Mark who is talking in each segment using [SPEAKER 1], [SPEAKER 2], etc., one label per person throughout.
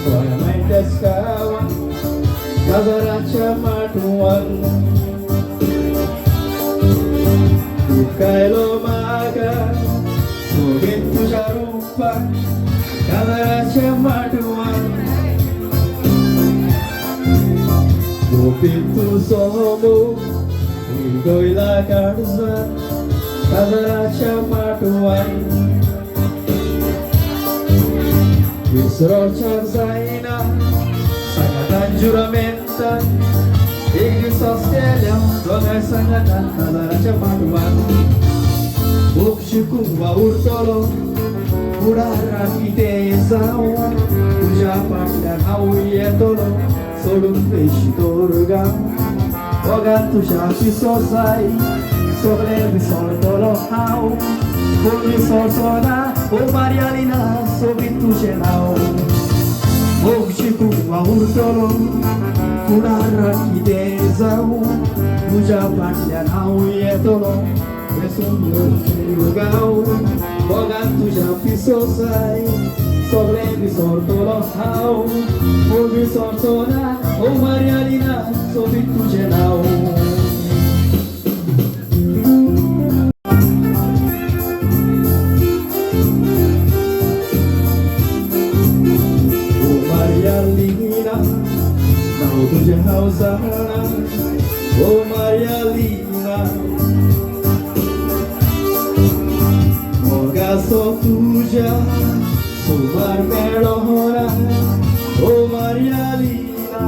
[SPEAKER 1] गोळ्या मांडल्यास कावा गजराच्या माटुवान कायलो मागा सोबीत तुझ्या रूपात गजराच्या माटुवान गोपीत तू सोमो गोयला काढजात गजराच्या माटुवान विसरोच्या जायना सांगतान जुरamentan Igi sostelha, dogai sangatan gazaraच्या माटुवान Buk शिकुंवा उरतलो फुडारा किते जावं तुझ्या फाटल्यान हांव येतलो सोडून पेशी तोरगांव वोगान तुझ्या पिसो जाय सगळें विसरतलो हांव कोण विसरचोना ओ मारियालिना सोबीत तुजें नांव Buk शिकुंवा उरतलो फुडारा किते जावं तुझ्या फाटल्यान हांव येतलो गांव वोगान तुझ्या पिसो जाय सगळें विसरतलो हांव कोण विसरचोना ओ मारियालिना सोबीत तुजें नांव ओ मारियालिना नांव तुजें हांव जाणा ओ मारियालिना Mogaso tuya, sumar melhora, oh Marialina.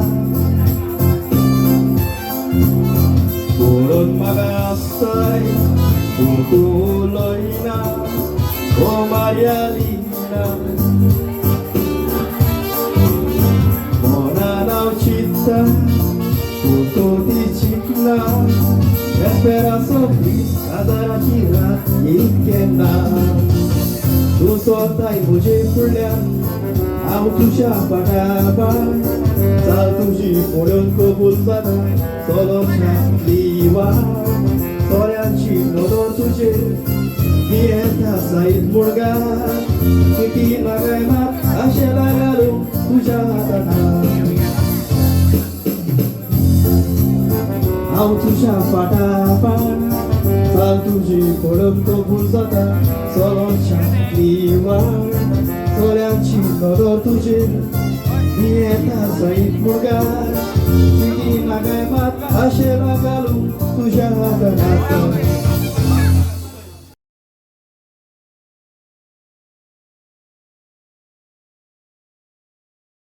[SPEAKER 1] Purun magasay, putuloy na, oh Marialina. Monanaw chita, pututi chikla, espera sofri, gazarachi라 있겠나 두 손다이 무지 풀련 아우 투샤 바다바 자 투시 보련 거불바다 서로 참리와 서량치 너도 투시 비엔타 사인 물가 키키 나가이마 아시라가루 투샤다나 아우 투샤 바다바 Saltuji kolam to bulzata Solon chakliwa Solyanchi nodor tuje Nieta zaid murgar Chigi nagaimat Ashela galu Tuja hadanata